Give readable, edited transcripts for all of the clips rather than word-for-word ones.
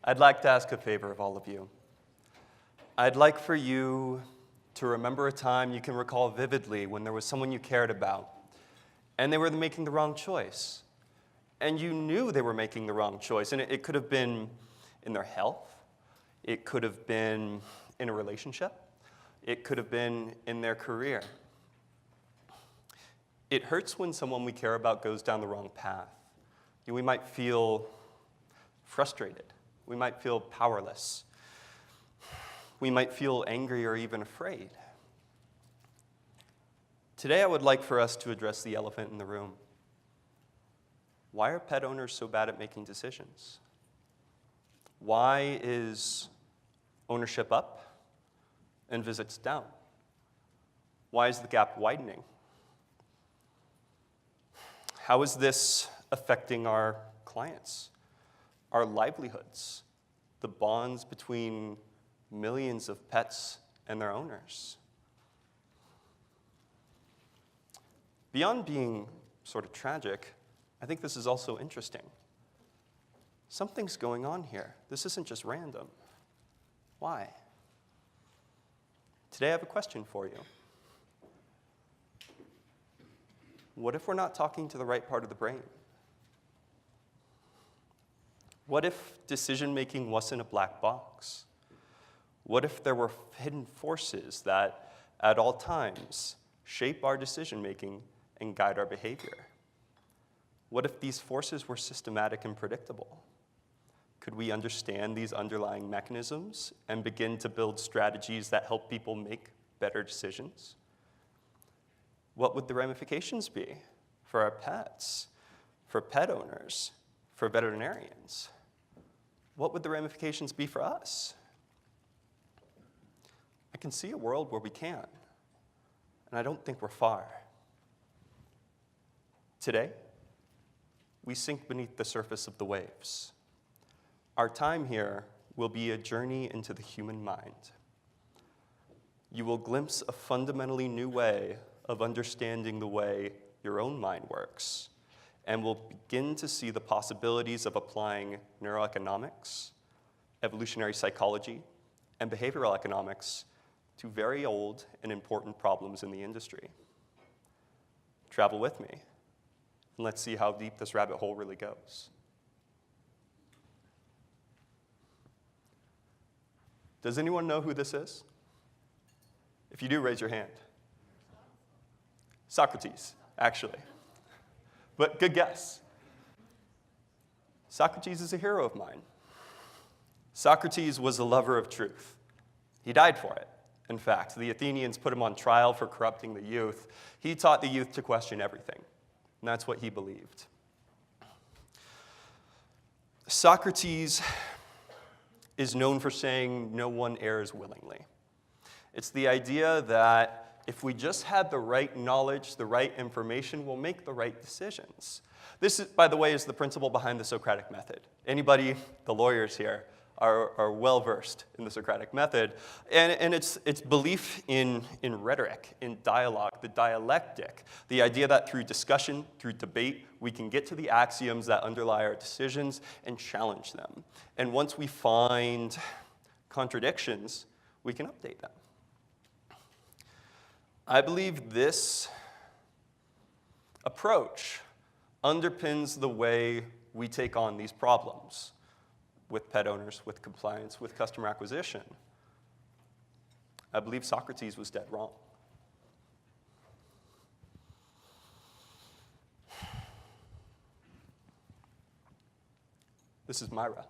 I'd like to ask a favor of all of you. I'd like for you to remember a time you can recall vividly when there was someone you cared about, and they were making the wrong choice. And you knew they were making the wrong choice, and it could have been in their health, it could have been in a relationship, it could have been in their career. It hurts when someone we care about goes down the wrong path. We might feel frustrated. We might feel powerless. We might feel angry or even afraid. Today, I would like for us to address the elephant in the room. Why are pet owners so bad at making decisions? Why is ownership up and visits down? Why is the gap widening? How is this affecting our clients, our livelihoods, the bonds between millions of pets and their owners? Beyond being sort of tragic, I think this is also interesting. Something's going on here. This isn't just random. Why? Today I have a question for you. What if we're not talking to the right part of the brain? What if decision-making wasn't a black box? What if there were hidden forces that, at all times, shape our decision-making and guide our behavior? What if these forces were systematic and predictable? Could we understand these underlying mechanisms and begin to build strategies that help people make better decisions? What would the ramifications be for our pets, for pet owners, for veterinarians? What would the ramifications be for us? I can see a world where we can, and I don't think we're far. Today, we sink beneath the surface of the waves. Our time here will be a journey into the human mind. You will glimpse a fundamentally new way of understanding the way your own mind works, and will begin to see the possibilities of applying neuroeconomics, evolutionary psychology, and behavioral economics to very old and important problems in the industry. Travel with me, and let's see how deep this rabbit hole really goes. Does anyone know who this is? If you do, raise your hand. Socrates, actually. But good guess. Socrates is a hero of mine. Socrates was a lover of truth. He died for it. In fact, the Athenians put him on trial for corrupting the youth. He taught the youth to question everything, and that's what he believed. Socrates is known for saying, "No one errs willingly." It's the idea that if we just had the right knowledge, the right information, we'll make the right decisions. This, by the way, is the principle behind the Socratic method. Anybody, the lawyers here, are well-versed in the Socratic method. And it's belief in rhetoric, in dialogue, the dialectic, the idea that through discussion, through debate, we can get to the axioms that underlie our decisions and challenge them. And once we find contradictions, we can update them. I believe this approach underpins the way we take on these problems with pet owners, with compliance, with customer acquisition. I believe Socrates was dead wrong. This is Myra.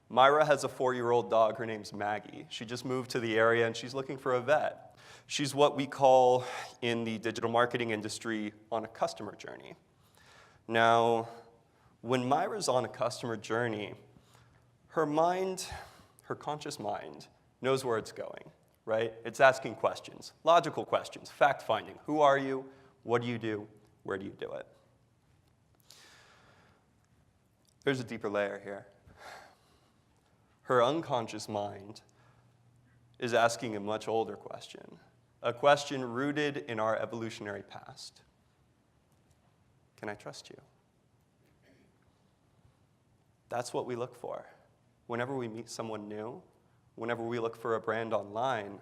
Myra has a 4-year-old dog. Her name's Maggie. She just moved to the area, and she's looking for a vet. She's what we call, in the digital marketing industry, on a customer journey. Now, when Myra's on a customer journey, her mind, her conscious mind, knows where it's going, right? It's asking questions, logical questions, fact-finding. Who are you? What do you do? Where do you do it? There's a deeper layer here. Her unconscious mind is asking a much older question, a question rooted in our evolutionary past. Can I trust you? That's what we look for. Whenever we meet someone new, whenever we look for a brand online,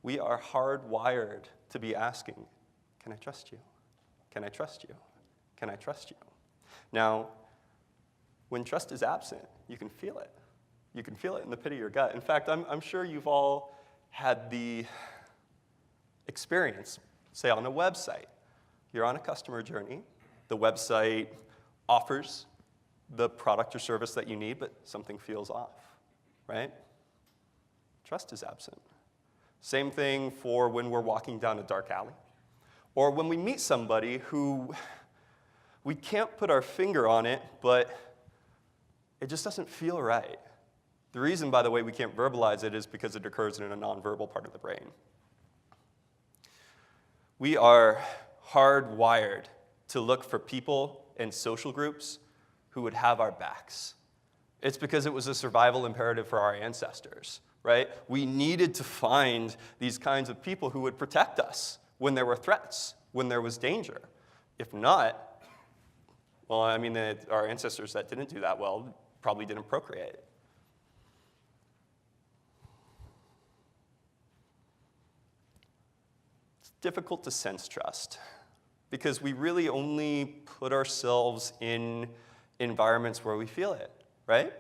we are hardwired to be asking, can I trust you? Can I trust you? Can I trust you? Now, when trust is absent, you can feel it. You can feel it in the pit of your gut. In fact, I'm sure you've all had the experience, say on a website. You're on a customer journey. The website offers the product or service that you need, but something feels off, right? Trust is absent. Same thing for when we're walking down a dark alley, or when we meet somebody who we can't put our finger on it, but it just doesn't feel right. The reason, by the way, we can't verbalize it is because it occurs in a nonverbal part of the brain. We are hardwired to look for people and social groups who would have our backs. It's because it was a survival imperative for our ancestors, right? We needed to find these kinds of people who would protect us when there were threats, when there was danger. If not, well, I mean, our ancestors that didn't do that well probably didn't procreate. It's difficult to sense trust because we really only put ourselves in environments where we feel it, right?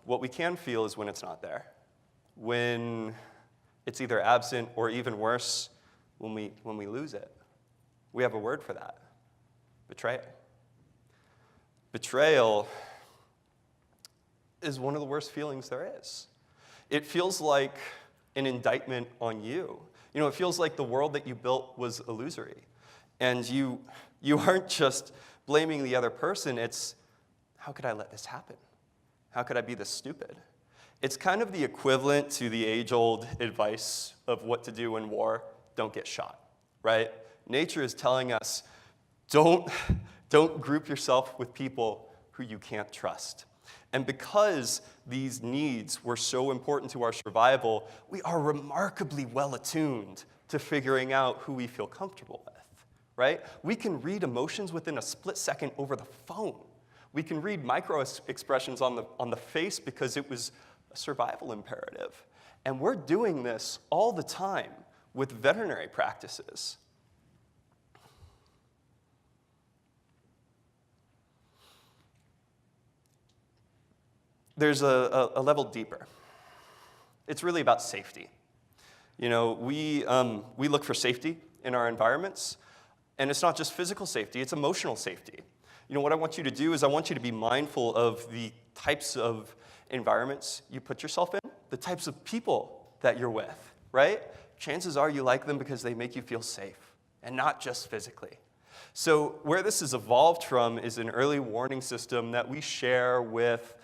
What we can feel is when it's not there, when it's either absent or even worse, when we lose it. We have a word for that: betrayal. Betrayal is one of the worst feelings there is. It feels like an indictment on you. You know, it feels like the world that you built was illusory. And you aren't just blaming the other person, it's, how could I let this happen? How could I be this stupid? It's kind of the equivalent to the age-old advice of what to do in war: don't get shot, right? Nature is telling us, don't group yourself with people who you can't trust. And because these needs were so important to our survival, we are remarkably well attuned to figuring out who we feel comfortable with, right? We can read emotions within a split second over the phone. We can read micro expressions on the face because it was a survival imperative. And we're doing this all the time with veterinary practices. There's a level deeper. It's really about safety. You know, we look for safety in our environments, and it's not just physical safety, it's emotional safety. You know, what I want you to do is I want you to be mindful of the types of environments you put yourself in, the types of people that you're with, right? Chances are you like them because they make you feel safe, and not just physically. So where this has evolved from is an early warning system that we share with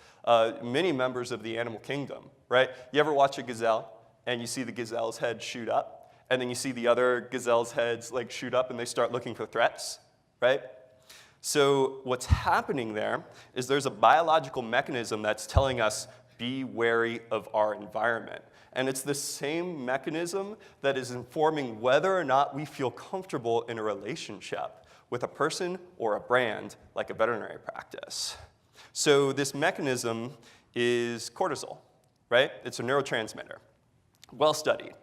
many members of the animal kingdom, right? You ever watch a gazelle and you see the gazelle's head shoot up, and then you see the other gazelle's heads like shoot up and they start looking for threats, right? So what's happening there is there's a biological mechanism that's telling us, be wary of our environment. And it's the same mechanism that is informing whether or not we feel comfortable in a relationship with a person or a brand like a veterinary practice. So this mechanism is cortisol, right? It's a neurotransmitter, well studied.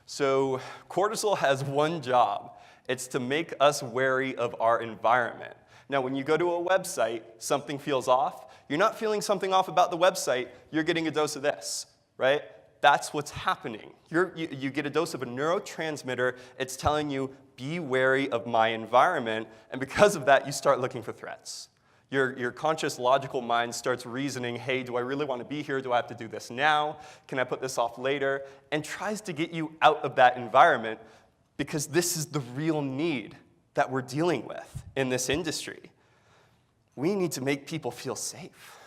So cortisol has one job. It's to make us wary of our environment. Now, when you go to a website, something feels off. You're not feeling something off about the website. You're getting a dose of this, right? That's what's happening. You get a dose of a neurotransmitter. It's telling you, be wary of my environment. And because of that, you start looking for threats. Your conscious, logical mind starts reasoning, hey, do I really want to be here? Do I have to do this now? Can I put this off later? And tries to get you out of that environment because this is the real need that we're dealing with in this industry. We need to make people feel safe.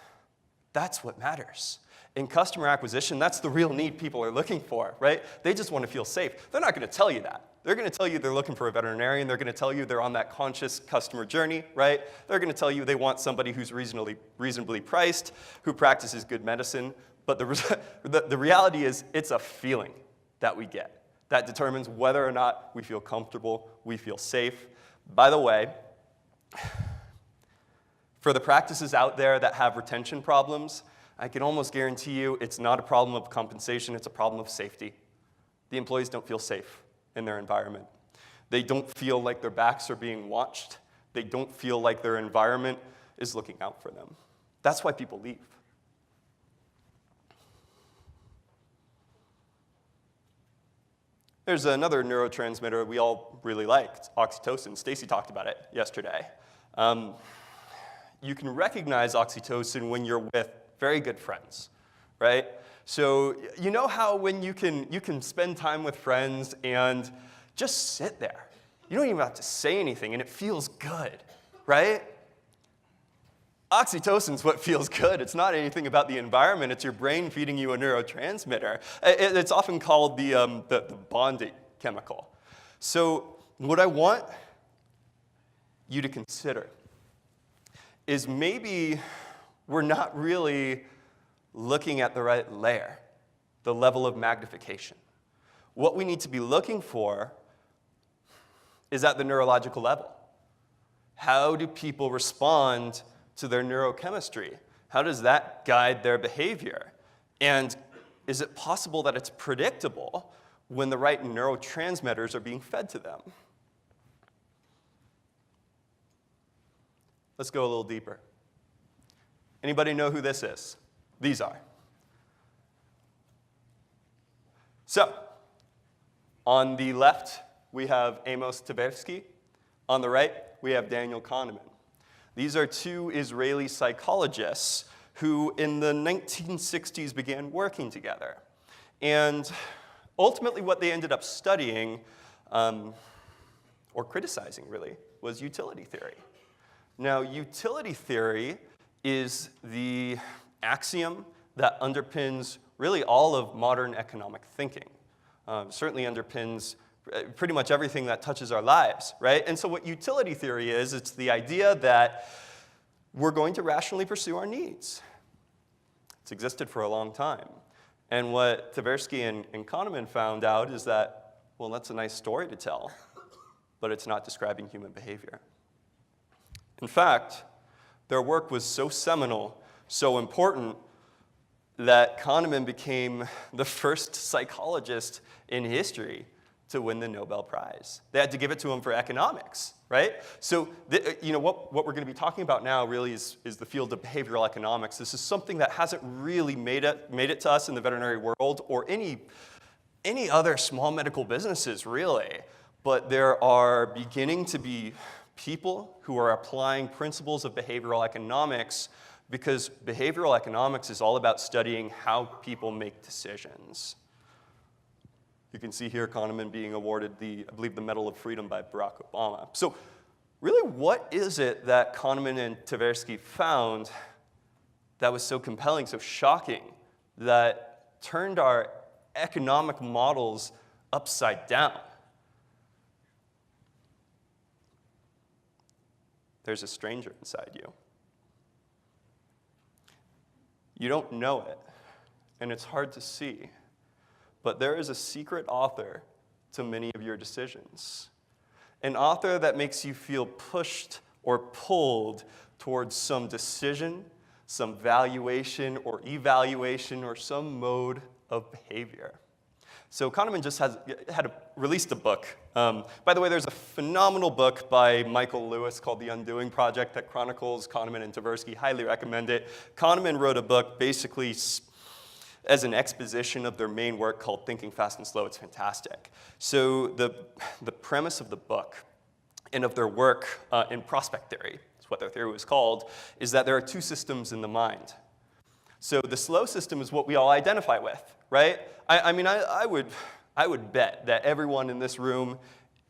That's what matters. In customer acquisition, that's the real need people are looking for, right? They just want to feel safe. They're not going to tell you that. They're going to tell you they're looking for a veterinarian. They're going to tell you they're on that conscious customer journey, right? They're going to tell you they want somebody who's reasonably priced, who practices good medicine. But the reality is it's a feeling that we get that determines whether or not we feel comfortable, we feel safe. By the way, For the practices out there that have retention problems, I can almost guarantee you it's not a problem of compensation, it's a problem of safety. The employees don't feel safe in their environment. They don't feel like their backs are being watched. They don't feel like their environment is looking out for them. That's why people leave. There's another neurotransmitter we all really like, oxytocin. Stacy talked about it yesterday. You can recognize oxytocin when you're with very good friends, right? So you know how when you can spend time with friends and just sit there. You don't even have to say anything, and it feels good, right? Oxytocin's what feels good. It's not anything about the environment. It's your brain feeding you a neurotransmitter. It's often called the bonding chemical. So what I want you to consider is maybe we're not really looking at the right layer, the level of magnification. What we need to be looking for is at the neurological level. How do people respond to their neurochemistry? How does that guide their behavior? And is it possible that it's predictable when the right neurotransmitters are being fed to them? Let's go a little deeper. Anybody know who this is? These are. So, on the left, we have Amos Tversky. On the right, we have Daniel Kahneman. These are two Israeli psychologists who, in the 1960s, began working together. And ultimately, what they ended up studying, or criticizing, really, was utility theory. Now, utility theory is the axiom that underpins really all of modern economic thinking. Certainly underpins pretty much everything that touches our lives, right? And so what utility theory is, it's the idea that we're going to rationally pursue our needs. It's existed for a long time. And what Tversky and Kahneman found out is that, well, that's a nice story to tell, but it's not describing human behavior. In fact, their work was so seminal, so important, that Kahneman became the first psychologist in history to win the Nobel Prize. They had to give it to him for economics, right? So what we're going to be talking about now really is the field of behavioral economics. This is something that hasn't really made it to us in the veterinary world or any other small medical businesses, really. But there are beginning to be people who are applying principles of behavioral economics because behavioral economics is all about studying how people make decisions. You can see here Kahneman being awarded I believe the Medal of Freedom by Barack Obama. So really, what is it that Kahneman and Tversky found that was so compelling, so shocking, that turned our economic models upside down? There's a stranger inside you. You don't know it, and it's hard to see. But there is a secret author to many of your decisions. An author that makes you feel pushed or pulled towards some decision, some valuation or evaluation, or some mode of behavior. So Kahneman just released a book. By the way, there's a phenomenal book by Michael Lewis called The Undoing Project that chronicles Kahneman and Tversky. Highly recommend it. Kahneman wrote a book basically as an exposition of their main work called Thinking Fast and Slow. It's fantastic. So the premise of the book and of their work in prospect theory, that's what their theory was called, is that there are two systems in the mind. So the slow system is what we all identify with, right? I would bet that everyone in this room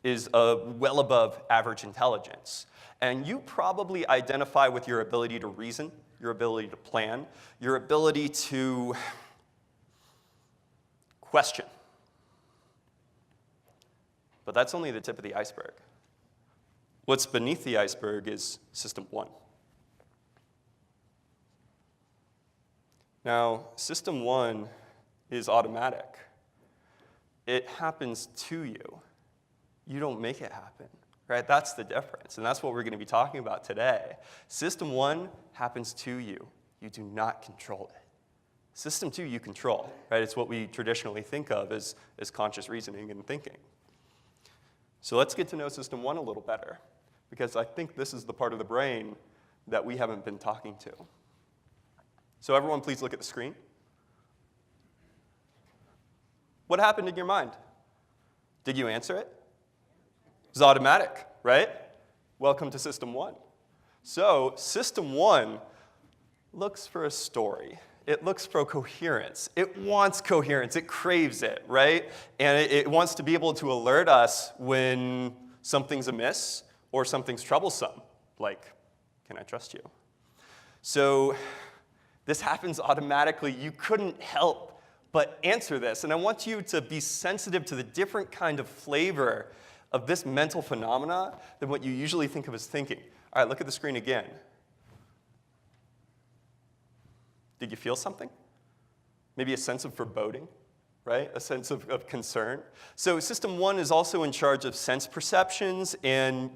is well above average intelligence. And you probably identify with your ability to reason, your ability to plan, your ability to question. But that's only the tip of the iceberg. What's beneath the iceberg is system one. Now, system one is automatic. It happens to you. You don't make it happen. right? That's the difference, and that's what we're going to be talking about today. System 1 happens to you. You do not control it. System 2, you control, right? It's what we traditionally think of as conscious reasoning and thinking. So let's get to know System 1 a little better, because I think this is the part of the brain that we haven't been talking to. So everyone, please look at the screen. What happened in your mind? Did you answer it? It was automatic, right? Welcome to System 1. So System 1 looks for a story. It looks for coherence. It wants coherence. It craves it, right? And it wants to be able to alert us when something's amiss or something's troublesome, like, can I trust you? So this happens automatically. You couldn't help but answer this. And I want you to be sensitive to the different kind of flavor of this mental phenomena than what you usually think of as thinking. All right, look at the screen again. Did you feel something? Maybe a sense of foreboding, right? A sense of concern. So System 1 is also in charge of sense perceptions and,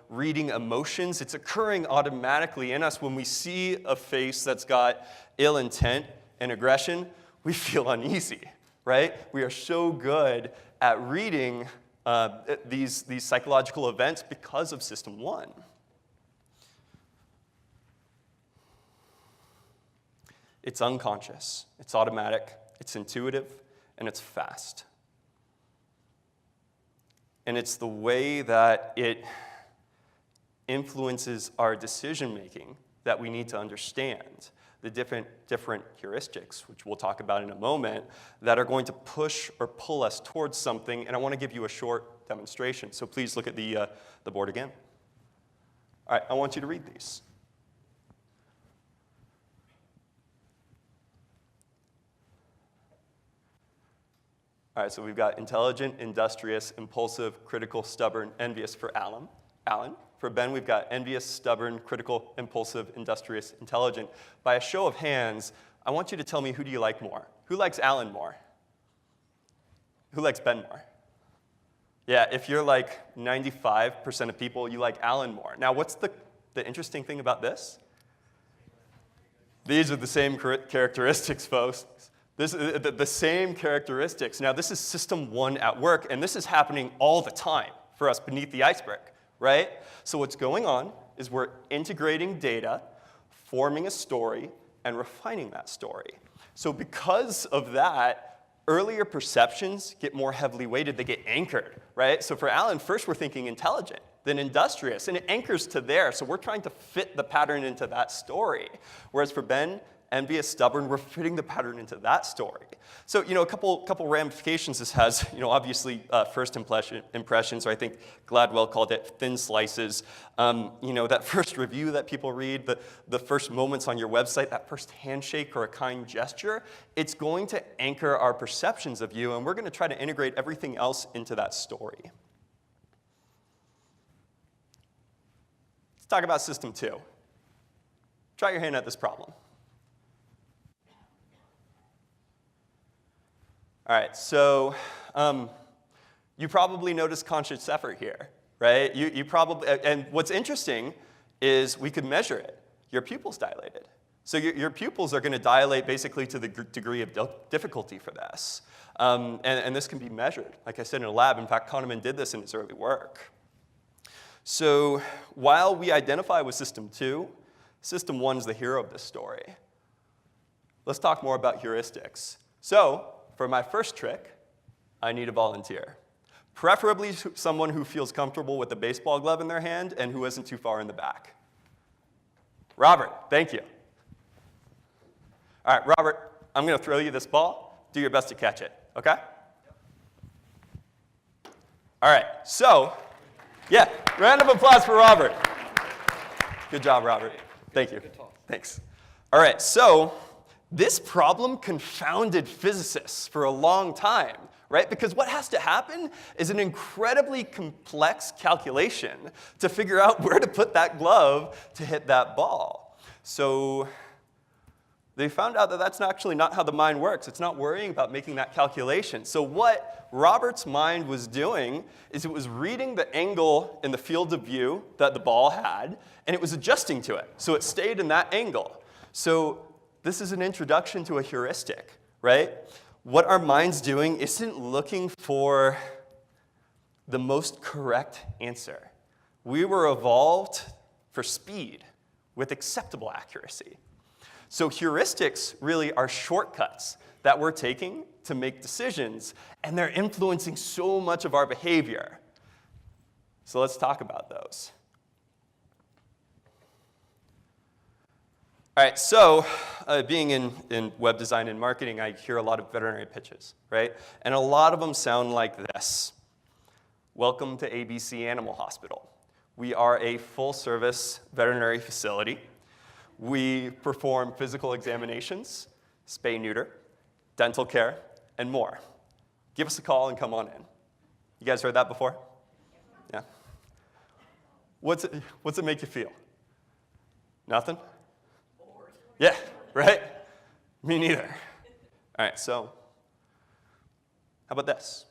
reading emotions. It's occurring automatically in us when we see a face that's got ill intent and aggression. We feel uneasy, right? We are so good at reading these psychological events because of System 1. It's unconscious, it's automatic, it's intuitive, and it's fast. And it's the way that it influences our decision-making that we need to understand. The different heuristics, which we'll talk about in a moment, that are going to push or pull us towards something. And I want to give you a short demonstration. So please look at the board again. All right, I want you to read these. All right, so we've got intelligent, industrious, impulsive, critical, stubborn, envious for Alan. For Ben, we've got envious, stubborn, critical, impulsive, industrious, intelligent. By a show of hands, I want you to tell me, who do you like more? Who likes Alan more? Who likes Ben more? Yeah, if you're like 95% of people, you like Alan more. Now, what's the interesting thing about this? These are the same characteristics, folks. The same characteristics. Now, this is System 1 at work, and this is happening all the time for us beneath the iceberg, right? So what's going on is we're integrating data, forming a story, and refining that story. So because of that, earlier perceptions get more heavily weighted. They get anchored, right? So for Alan, first we're thinking intelligent, then industrious, and it anchors to there. So we're trying to fit the pattern into that story. Whereas for Ben, envious, stubborn, we're fitting the pattern into that story. So, a couple ramifications this has. Obviously, first impressions, or I think Gladwell called it thin slices. That first review that people read, the first moments on your website, that first handshake or a kind gesture, it's going to anchor our perceptions of you, and we're going to try to integrate everything else into that story. Let's talk about System 2. Try your hand at this problem. All right, so you probably noticed conscious effort here, right? You probably, and what's interesting is we could measure it. Your pupils dilated. So your pupils are going to dilate basically to the degree of difficulty for this. And this can be measured, like I said, in a lab. In fact, Kahneman did this in his early work. So while we identify with System 2, System 1 is the hero of this story. Let's talk more about heuristics. So for my first trick, I need a volunteer. Preferably someone who feels comfortable with a baseball glove in their hand and who isn't too far in the back. Robert, thank you. All right, Robert, I'm going to throw you this ball. Do your best to catch it, okay? All right, so, yeah, round of applause for Robert. Good job, Robert. Thank you. Thanks. All right, so this problem confounded physicists for a long time, right? Because what has to happen is an incredibly complex calculation to figure out where to put that glove to hit that ball. So They found out that that's actually not how the mind works. It's not worrying about making that calculation. So what Robert's mind was doing is it was reading the angle in the field of view that the ball had, and it was adjusting to it. So it stayed in that angle. So this is an introduction to a heuristic, right? What our mind's doing isn't looking for the most correct answer. We were evolved for speed with acceptable accuracy. So heuristics really are shortcuts that we're taking to make decisions, and they're influencing so much of our behavior. So let's talk about those. All right, so being in web design and marketing, I hear a lot of veterinary pitches, right? And a lot of them sound like this. Welcome to ABC Animal Hospital. We are a full-service veterinary facility. We perform physical examinations, spay, neuter, dental care, and more. Give us a call and come on in. You guys heard that before? Yeah. What's it make you feel? Nothing? Bored. Yeah, right? Me neither. All right, so how about this?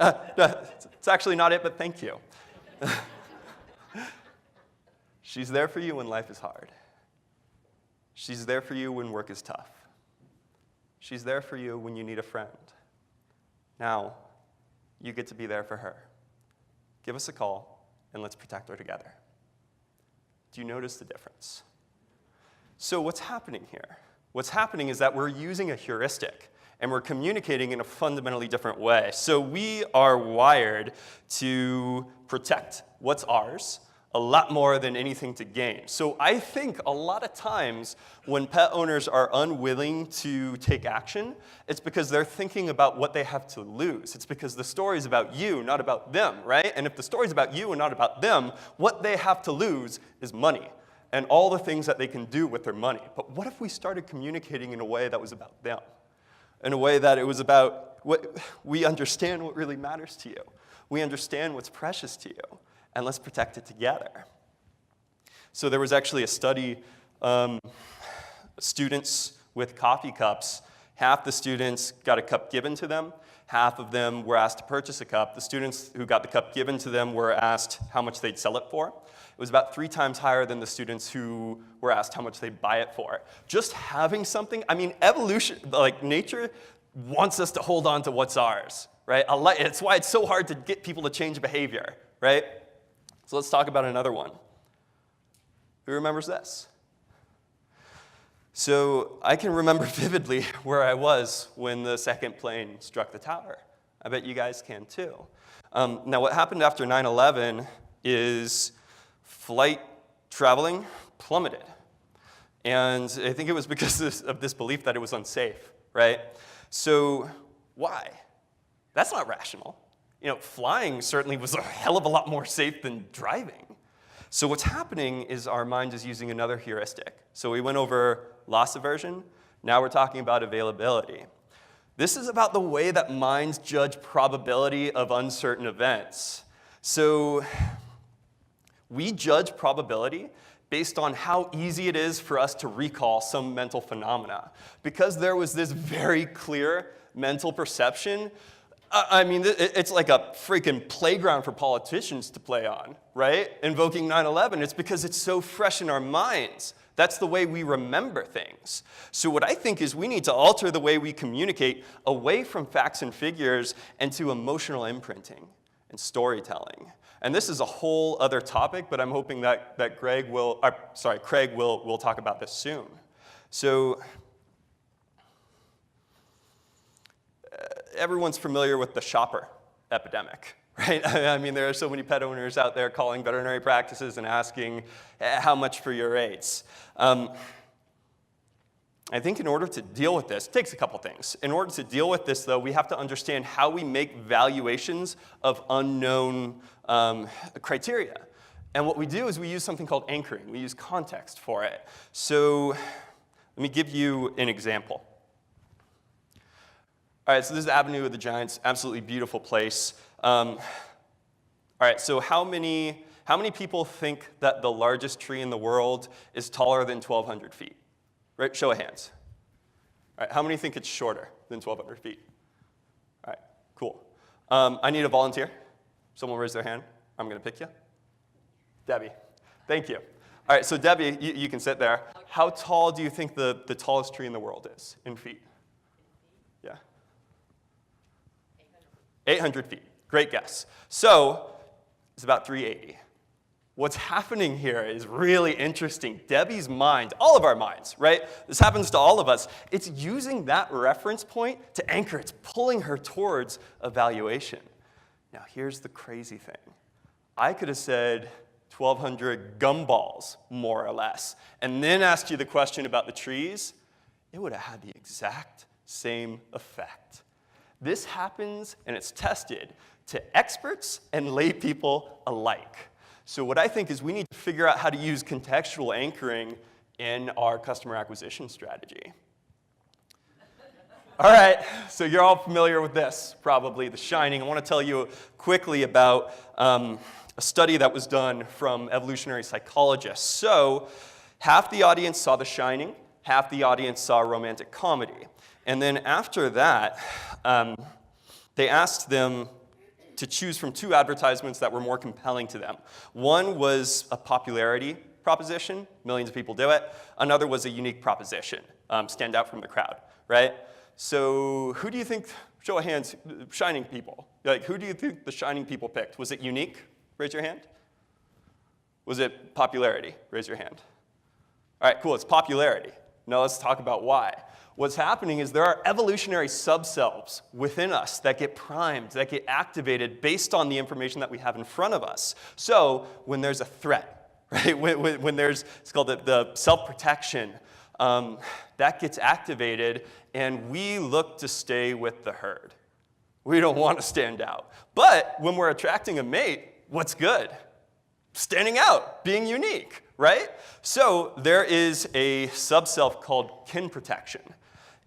It's actually not it, but thank you. She's there for you when life is hard. She's there for you when work is tough. She's there for you when you need a friend. Now, you get to be there for her. Give us a call, and let's protect her together. Do you notice the difference? So what's happening here? What's happening is that we're using a heuristic, and we're communicating in a fundamentally different way. So we are wired to protect what's ours a lot more than anything to gain. So I think a lot of times when pet owners are unwilling to take action, it's because they're thinking about what they have to lose. It's because the story's about you, not about them, right? And if the story's about you and not about them, what they have to lose is money and all the things that they can do with their money. But what if we started communicating in a way that was about them? In a way that it was about what we understand what really matters to you. We understand what's precious to you. And let's protect it together. So there was actually a study, students with coffee cups, half the students got a cup given to them, half of them were asked to purchase a cup. The students who got the cup given to them were asked how much they'd sell it for. It was about 3 times higher than the students who were asked how much they'd buy it for. Just having something, I mean, evolution, like nature wants us to hold on to what's ours, right? It's why it's so hard to get people to change behavior, right? So let's talk about another one. Who remembers this? So I can remember vividly where I was when the second plane struck the tower. I bet you guys can too. Now what happened after 9/11 is flight traveling plummeted. And I think it was because of this belief that it was unsafe, right? So why? That's not rational. You know, flying certainly was a hell of a lot more safe than driving. So what's happening is our mind is using another heuristic. So we went over loss aversion. Now we're talking about availability. This is about the way that minds judge probability of uncertain events. So we judge probability based on how easy it is for us to recall some mental phenomena. Because there was this very clear mental perception, I mean, it's like a freaking playground for politicians to play on, right? Invoking 9/11, it's because it's so fresh in our minds. That's the way we remember things. So what I think is we need to alter the way we communicate away from facts and figures and to emotional imprinting and storytelling. And this is a whole other topic, but I'm hoping that Craig will talk about this soon. So everyone's familiar with the shopper epidemic, right? I mean, there are so many pet owners out there calling veterinary practices and asking how much for your rates. I think in order to deal with this, it takes a couple things. In order to deal with this, though, we have to understand how we make valuations of unknown criteria. And what we do is we use something called anchoring. We use context for it. So let me give you an example. All right, so this is Avenue of the Giants, absolutely beautiful place. All right, so how many How many people think that the largest tree in the world is taller than 1,200 feet? Right, show of hands. All right, how many think it's shorter than 1,200 feet? All right, cool. I need a volunteer. Someone raise their hand. I'm going to pick you. Debbie, thank you. All right, so Debbie, you can sit there. How tall do you think the tallest tree in the world is in feet? Yeah. 800 feet. Great guess. So it's about 380. What's happening here is really interesting. Debbie's mind, all of our minds, right? This happens to all of us. It's using that reference point to anchor. It's pulling her towards evaluation. Now, here's the crazy thing. I could have said 1,200 gumballs, more or less, and then asked you the question about the trees. It would have had the exact same effect. This happens, and it's tested to experts and lay people alike. So what I think is we need to figure out how to use contextual anchoring in our customer acquisition strategy. All right, so you're all familiar with this, probably, The Shining. I want to tell you quickly about a study that was done from evolutionary psychologists. So half the audience saw The Shining, half the audience saw a romantic comedy. And then after that, they asked them to choose from two advertisements that were more compelling to them. One was a popularity proposition, millions of people do it. Another was a unique proposition, stand out from the crowd, right? So who do you think, show of hands, Shining people, like who do you think the Shining people picked? Was it unique? Raise your hand. Was it popularity? Raise your hand. All right, cool, it's popularity. Now let's talk about why. What's happening is there are evolutionary subselves within us that get primed, that get activated based on the information that we have in front of us. So when there's a threat, right? When there's, it's called the self-protection, that gets activated, and we look to stay with the herd. We don't want to stand out. But when we're attracting a mate, what's good? Standing out, being unique, right? So there is a subself called kin protection.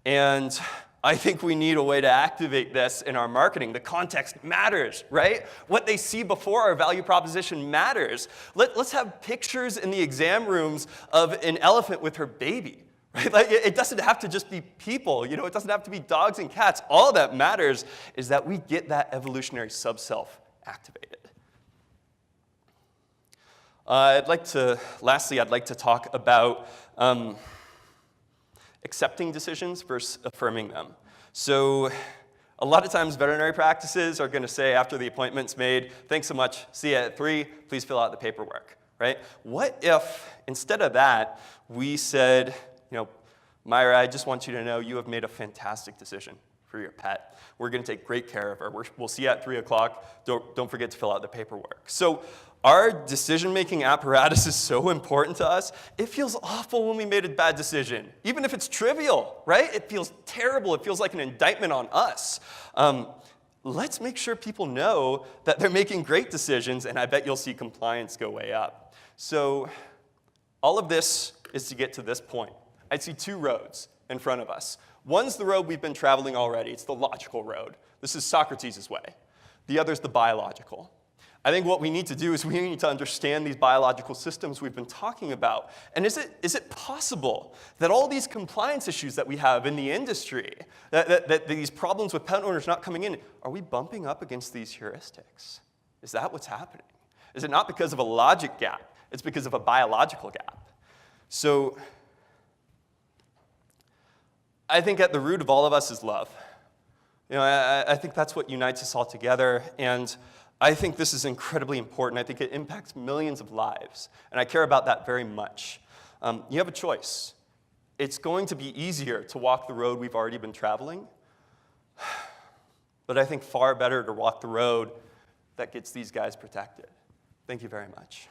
And I think we need a way to activate this in our marketing. The context matters, right? What they see before our value proposition matters. Let's have pictures in the exam rooms of an elephant with her baby, right? Like, it doesn't have to just be people, you know, it doesn't have to be dogs and cats. All that matters is that we get that evolutionary subself activated. Lastly, I'd like to talk about accepting decisions versus affirming them. So a lot of times veterinary practices are going to say after the appointment's made, thanks so much, see you at 3, please fill out the paperwork, right? What if instead of that, we said, you know, Myra, I just want you to know you have made a fantastic decision for your pet. We're going to take great care of her. We'll see you at 3 o'clock. Don't forget to fill out the paperwork. So our decision-making apparatus is so important to us, it feels awful when we made a bad decision. Even if it's trivial, right? It feels terrible. It feels like an indictment on us. Let's make sure people know that they're making great decisions, and I bet you'll see compliance go way up. So all of this is to get to this point. I see 2 roads in front of us. One's the road we've been traveling already. It's the logical road. This is Socrates' way. The other's the biological. I think what we need to do is we need to understand these biological systems we've been talking about. And is it possible that all these compliance issues that we have in the industry, that these problems with pet owners not coming in, are we bumping up against these heuristics? Is that what's happening? Is it not because of a logic gap? It's because of a biological gap. So I think at the root of all of us is love. You know, I think that's what unites us all together, and I think this is incredibly important. I think it impacts millions of lives, and I care about that very much. You have a choice. It's going to be easier to walk the road we've already been traveling, but I think far better to walk the road that gets these guys protected. Thank you very much.